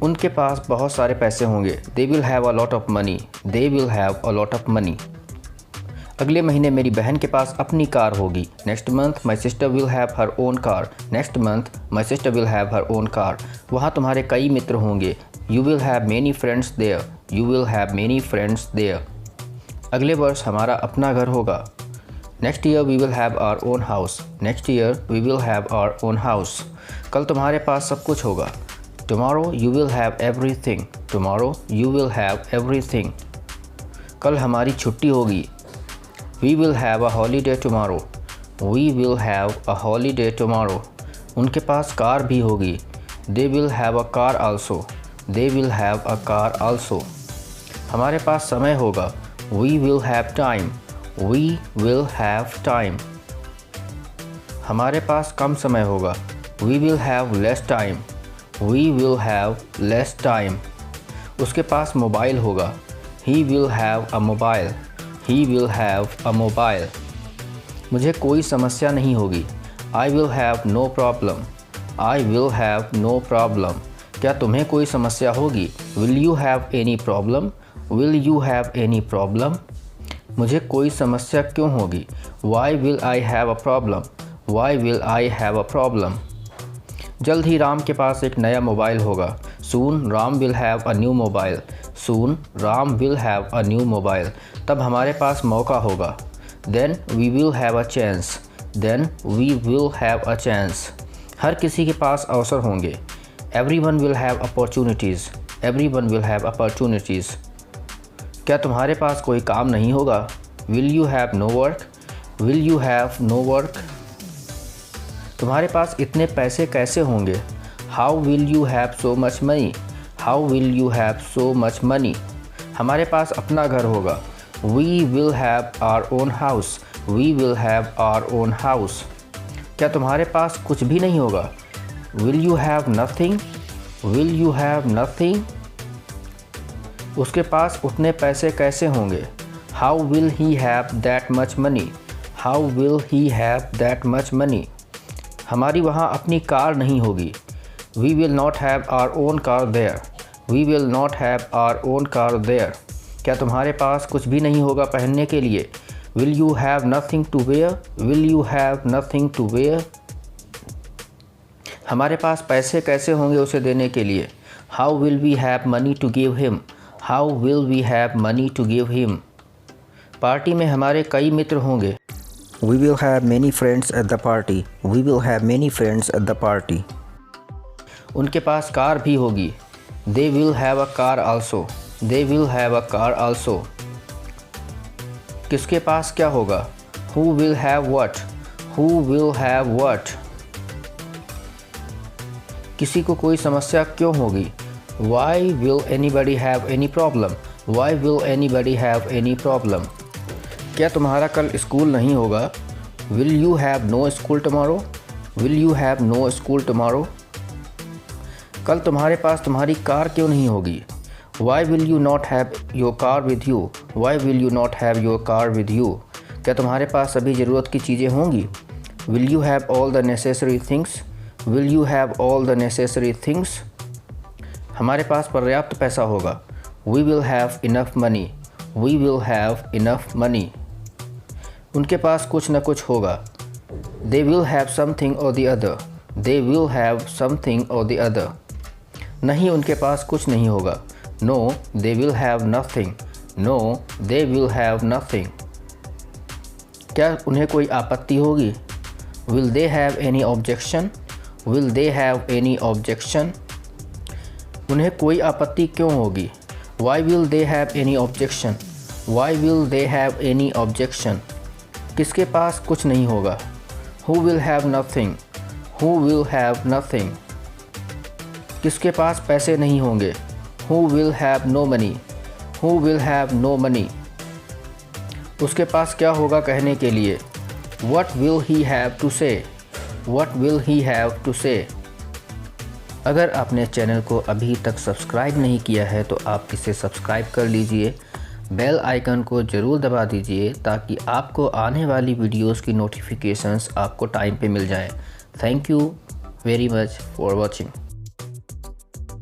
उनके पास बहुत सारे पैसे होंगे। They will have a lot of money. They will have a lot of money. अगले महीने मेरी बहन के पास अपनी कार होगी। Next month my sister will have her own car. Next month my sister will have her own car. वहाँ तुम्हारे कई मित्र होंगे। You will have many friends there. You will have many friends there. अगले वर्ष हमारा अपना घर होगा। Next year we will have our own house. Next year we will have our own house. कल तुम्हारे पास सब कुछ होगा। Tomorrow you will have everything. Tomorrow you will have everything. कल हमारी छुट्टी होगी। We will have a holiday tomorrow. We will have a holiday tomorrow. उनके पास कार भी होगी। They will have a car also. They will have a car also. हमारे पास समय होगा। We will have time. We will have time. हमारे पास कम समय होगा। We will have less time. We will have less time. उसके पास मोबाइल होगा। He will have a mobile. He will have a mobile. मुझे कोई समस्या नहीं होगी। I will have no problem. I will have no problem. क्या तुम्हें कोई समस्या होगी? Will you have any problem. Will you have any problem. मुझे कोई समस्या क्यों होगी? Why will I have a problem. Why will I have a problem. जल्द ही राम के पास एक नया मोबाइल होगा। Soon Ram will have a new mobile. Soon Ram will have a new mobile. तब हमारे पास मौका होगा। Then we will have a chance. Then we will have a chance. हर किसी के पास अवसर होंगे। Everyone will have opportunities. Everyone will have opportunities. क्या तुम्हारे पास कोई काम नहीं होगा? Will you have no work. Will you have no work. तुम्हारे पास इतने पैसे कैसे होंगे? How will you have so much money. How will you have so much money. हमारे पास अपना घर होगा। We will have our own house. We will have our own house. क्या तुम्हारे पास कुछ भी नहीं होगा? Will you have nothing. Will you have nothing. उसके पास उतने पैसे कैसे होंगे? How will he have that much money. How will he have that much money. हमारी वहाँ अपनी कार नहीं होगी। We will not have our own car there. We will not have our own car there. क्या तुम्हारे पास कुछ भी नहीं होगा पहनने के लिए? Will you have nothing to wear. Will you have nothing to wear. हमारे पास पैसे कैसे होंगे उसे देने के लिए? How will we have money to give him. How will we have money to give him. Party में हमारे कई मित्र होंगे। We will have many friends at the party. We will have many friends at the party. उनके पास car भी होगी। They will have a car also. They will have a car also. किसके पास क्या होगा? Who will have what. Who will have what. किसी को कोई समस्या क्यों होगी? Why will anybody have any problem. Why will anybody have any problem. क्या तुम्हारा कल स्कूल नहीं होगा? Will you have no school tomorrow. Will you have no school tomorrow. कल तुम्हारे पास तुम्हारी कार क्यों नहीं होगी? Why will you not have your car with you. Why will you not have your car with you. क्या तुम्हारे पास सभी ज़रूरत की चीज़ें होंगी? Will you have all the necessary things. Will you have all the necessary things. हमारे पास पर्याप्त पैसा होगा। We will have enough money. We will have enough money. उनके पास कुछ न कुछ होगा। They will have something or the other. They will have something or the other. नहीं, उनके पास कुछ नहीं होगा। No they will have nothing. No they will have nothing. क्या उन्हें कोई आपत्ति होगी? Will they have any objection. Will they have any objection. उन्हें कोई आपत्ति क्यों होगी? Why will they have any objection. Why will they have any objection. किसके पास कुछ नहीं होगा? Who will have nothing. Who will have nothing. किसके पास पैसे नहीं होंगे? Who will have no money. Who will have no money. उसके पास क्या होगा कहने के लिए? What will he have to say. What will he have to say. अगर आपने चैनल को अभी तक सब्सक्राइब नहीं किया है तो आप इसे सब्सक्राइब कर लीजिए। बेल आइकन को ज़रूर दबा दीजिए ताकि आपको आने वाली वीडियोस की नोटिफिकेशंस आपको टाइम पे मिल जाएं। Thank you very much for watching.